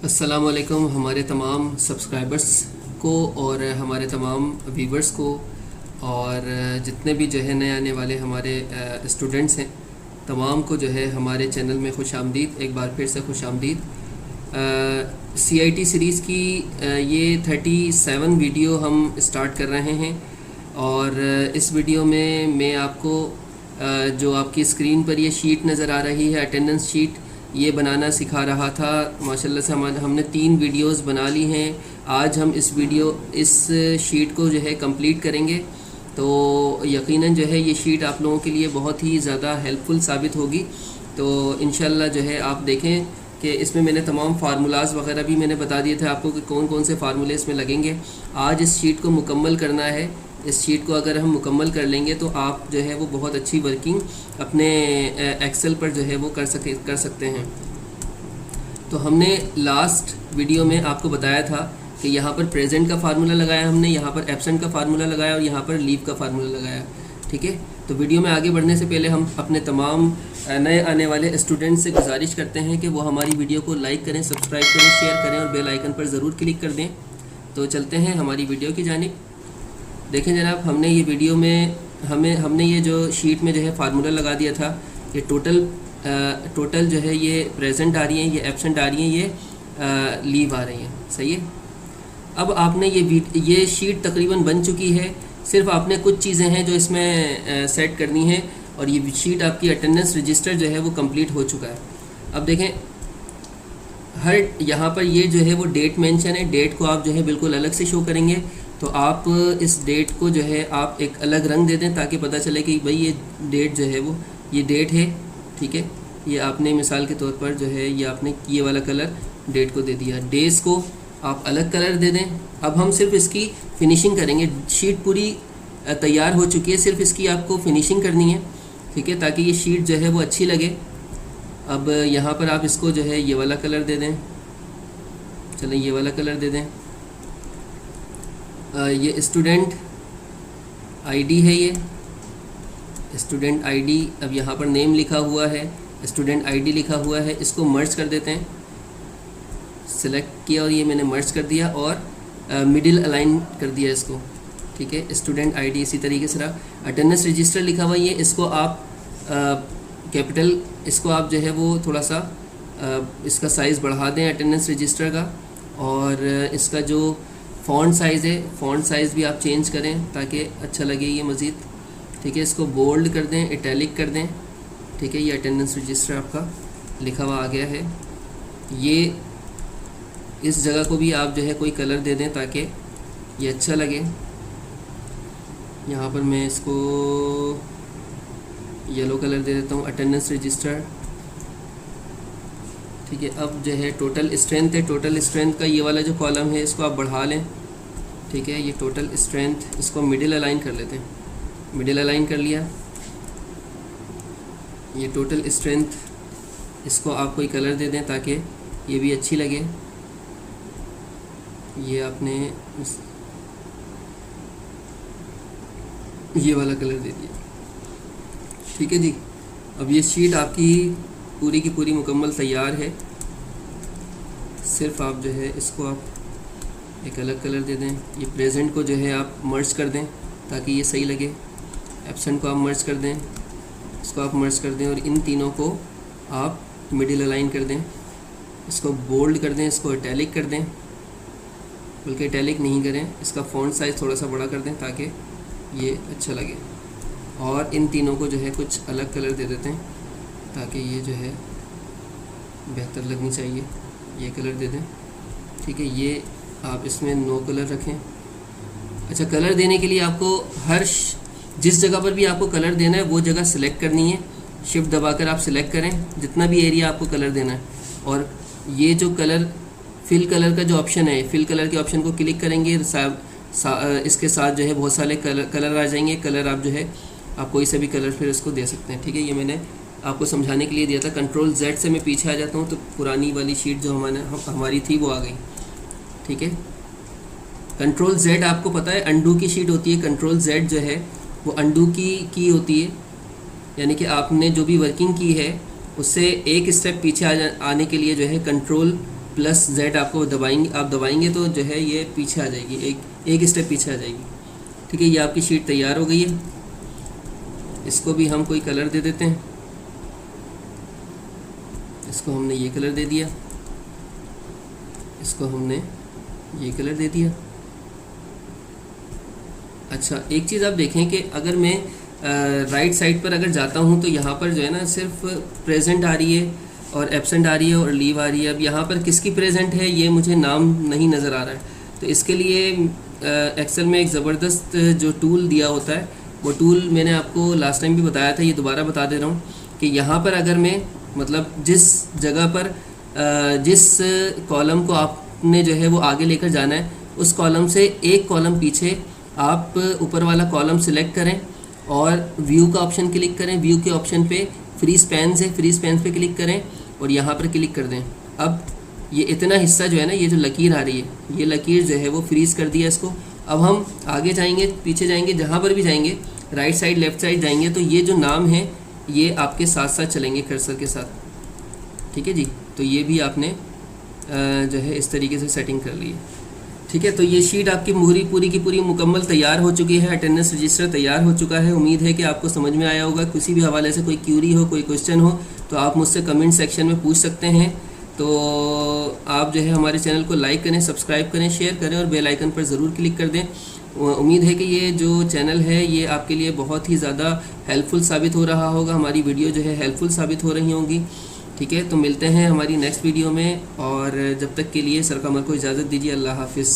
अस्सलाम वालेकुम हमारे तमाम सब्सक्राइबर्स को और हमारे तमाम व्यूवर्स को और जितने भी जो है नए आने वाले हमारे स्टूडेंट्स हैं तमाम को जो है हमारे चैनल में खुश आमदीद। एक बार फिर से खुश आमदीद। CIT सीरीज़ की ये 37 वीडियो हम स्टार्ट कर रहे हैं और इस वीडियो में मैं आपको जो आपकी स्क्रीन पर ये शीट नज़र आ रही है अटेंडेंस शीट ये बनाना सिखा रहा था। माशाल्लाह से हमने 3 वीडियोस बना ली हैं। आज हम इस शीट को जो है कंप्लीट करेंगे तो यकीनन जो है ये शीट आप लोगों के लिए बहुत ही ज़्यादा हेल्पफुल साबित होगी। तो इंशाल्लाह जो है आप देखें कि इसमें मैंने तमाम फार्मूलाज वगैरह भी मैंने बता दिए थे आपको कि कौन कौन से फार्मूले इसमें लगेंगे। आज इस शीट को मुकम्मल करना है। इस शीट को अगर हम मुकम्मल कर लेंगे तो आप जो है वो बहुत अच्छी वर्किंग अपने एक्सेल पर जो है वो कर सकते हैं। तो हमने लास्ट वीडियो में आपको बताया था कि यहाँ पर प्रेजेंट का फार्मूला लगाया हमने, यहाँ पर एब्सेंट का फार्मूला लगाया और यहाँ पर लीव का फार्मूला लगाया। ठीक है, तो वीडियो में आगे बढ़ने से पहले हम अपने तमाम नए आने वाले स्टूडेंट से गुजारिश करते हैं कि वो हमारी वीडियो को लाइक करें, सब्सक्राइब करें, शेयर करें और बेल आइकन पर ज़रूर क्लिक कर दें। तो चलते हैं हमारी वीडियो की जानिब। देखें जनाब, हमने ये वीडियो में हमने ये जो शीट में जो है फार्मूला लगा दिया था। ये टोटल जो है ये प्रेजेंट आ रही है, ये एब्सेंट आ रही है, ये लीव आ रही है। सही है। अब आपने ये शीट तकरीबन बन चुकी है। सिर्फ आपने कुछ चीज़ें हैं जो इसमें सेट करनी है और ये शीट आपकी अटेंडेंस रजिस्टर जो है वो कंप्लीट हो चुका है। अब देखें हर यहाँ पर ये जो है वो डेट मेंशन है। डेट को आप जो है बिल्कुल अलग से शो करेंगे। तो आप इस डेट को जो है आप एक अलग रंग दे दें ताकि पता चले कि भाई ये डेट जो है वो ये डेट है। ठीक है, ये आपने मिसाल के तौर पर जो है ये आपने ये वाला कलर डेट को दे दिया। डेज़ को आप अलग कलर दे दें। अब हम सिर्फ इसकी फिनिशिंग करेंगे। शीट पूरी तैयार हो चुकी है, सिर्फ इसकी आपको फिनिशिंग करनी है। ठीक है, ताकि ये शीट जो है वो अच्छी लगे। अब यहाँ पर आप इसको जो है ये वाला कलर दे दें। चलें ये वाला कलर दे दें। ये स्टूडेंट आईडी है, ये स्टूडेंट आईडी। अब यहाँ पर नेम लिखा हुआ है, स्टूडेंट आईडी लिखा हुआ है। इसको मर्ज कर देते हैं। सेलेक्ट किया और ये मैंने मर्ज कर दिया और मिडिल अलाइन कर दिया इसको। ठीक है, स्टूडेंट आईडी इसी तरीके से रहा। अटेंडेंस रजिस्टर लिखा हुआ है, ये इसको आप कैपिटल, इसको आप जो है वो थोड़ा सा इसका साइज़ बढ़ा दें अटेंडेंस रजिस्टर का। और इसका जो फ़ॉन्ट साइज़ है, फ़ॉन्ट साइज़ भी आप चेंज करें ताकि अच्छा लगे ये मज़ीद। ठीक है, इसको बोल्ड कर दें, इटैलिक कर दें। ठीक है, ये अटेंडेंस रजिस्टर आपका लिखा हुआ आ गया है। ये इस जगह को भी आप जो है कोई कलर दे दें ताकि ये अच्छा लगे। यहाँ पर मैं इसको येलो कलर दे देता हूँ, अटेंडेंस रजिस्टर। ठीक है, अब जो है टोटल स्ट्रेंथ है, टोटल स्ट्रेंथ का ये वाला जो कॉलम है इसको आप बढ़ा लें। ठीक है, ये टोटल स्ट्रेंथ, इसको मिडिल अलाइन कर लेते हैं। मिडिल अलाइन कर लिया। ये टोटल स्ट्रेंथ, इसको आप कोई कलर दे दें ताकि ये भी अच्छी लगे। ये आपने ये वाला कलर दे दिया। ठीक है जी, अब ये शीट आपकी पूरी की पूरी मुकम्मल तैयार है। सिर्फ आप जो है इसको आप एक अलग कलर दे दें। ये प्रेजेंट को जो है आप मर्ज कर दें ताकि ये सही लगे। एब्सेंट को आप मर्ज कर दें, इसको आप मर्ज कर दें और इन तीनों को आप मिडिल अलाइन कर दें। इसको बोल्ड कर दें, इसको इटैलिक कर दें, बल्कि इटैलिक नहीं करें, इसका फ़ॉन्ट साइज़ थोड़ा सा बड़ा कर दें ताकि ये अच्छा लगे। और इन तीनों को जो है कुछ अलग कलर दे देते हैं ताकि ये जो है बेहतर लगनी चाहिए। ये कलर दे दें। ठीक है, ये आप इसमें नो कलर रखें। अच्छा, कलर देने के लिए आपको जिस जगह पर भी आपको कलर देना है वो जगह सिलेक्ट करनी है। शिफ्ट दबाकर आप सिलेक्ट करें जितना भी एरिया आपको कलर देना है। और ये जो कलर फिल कलर का जो ऑप्शन है, फिल कलर के ऑप्शन को क्लिक करेंगे। इसके साथ जो है बहुत सारे कलर आ जाएंगे। कलर आप जो है आप कोई सा भी कलर फिर इसको दे सकते हैं। ठीक है, ये मैंने आपको समझाने के लिए दिया था। कंट्रोल Z से मैं पीछे आ जाता हूँ तो पुरानी वाली शीट जो हमारी थी वो आ गई। ठीक है, कंट्रोल Z आपको पता है अंडू की शीट होती है। कंट्रोल Z जो है वो अंडू की होती है, यानी कि आपने जो भी वर्किंग की है उससे एक स्टेप पीछे आने के लिए जो है कंट्रोल +Z आपको दबाएंगे तो जो है ये पीछे आ जाएगी, एक स्टेप पीछे आ जाएगी। ठीक है, ये आपकी शीट तैयार हो गई है। इसको भी हम कोई कलर दे देते हैं। इसको हमने ये कलर दे दिया, इसको हमने ये कलर दे दिया। अच्छा, एक चीज़ आप देखें कि अगर मैं राइट साइड पर अगर जाता हूँ तो यहाँ पर जो है ना सिर्फ प्रेजेंट आ रही है और एब्सेंट आ रही है और लीव आ रही है। अब यहाँ पर किसकी प्रेजेंट है ये मुझे नाम नहीं नज़र आ रहा है, तो इसके लिए एक्सेल में एक ज़बरदस्त जो टूल दिया होता है, वो टूल मैंने आपको लास्ट टाइम भी बताया था, ये दोबारा बता दे रहा हूँ कि यहाँ पर अगर मैं मतलब जिस जगह पर जिस कॉलम को आपने जो है वो आगे लेकर जाना है, उस कॉलम से एक कॉलम पीछे आप ऊपर वाला कॉलम सिलेक्ट करें और व्यू का ऑप्शन क्लिक करें। व्यू के ऑप्शन पे फ्री स्पैन से फ्री स्पैन पे क्लिक करें और यहाँ पर क्लिक कर दें। अब ये इतना हिस्सा जो है ना, ये जो लकीर आ रही है, ये लकीर जो है वो फ्रीज़ कर दिया इसको। अब हम आगे जाएंगे, पीछे जाएंगे, जहाँ पर भी जाएंगे, राइट साइड लेफ़्ट साइड जाएंगे, तो ये जो नाम है ये आपके साथ साथ चलेंगे कर्सर के साथ। ठीक है जी, तो ये भी आपने जो है इस तरीके से सेटिंग कर ली है। ठीक है, तो ये शीट आपकी पूरी की पूरी मुकम्मल तैयार हो चुकी है। अटेंडेंस रजिस्टर तैयार हो चुका है। उम्मीद है कि आपको समझ में आया होगा। किसी भी हवाले से कोई क्यूरी हो, कोई क्वेश्चन हो तो आप मुझसे कमेंट सेक्शन में पूछ सकते हैं। तो आप जो है हमारे चैनल को लाइक करें, सब्सक्राइब करें, शेयर करें और बेल आइकन पर ज़रूर क्लिक कर दें। उम्मीद है कि ये जो चैनल है ये आपके लिए बहुत ही ज़्यादा हेल्पफुल साबित हो रहा होगा। हमारी वीडियो जो है हेल्पफुल साबित हो रही होंगी। ठीक है, तो मिलते हैं हमारी नेक्स्ट वीडियो में, और जब तक के लिए सर कमर को इजाज़त दीजिए। अल्लाह हाफिज़।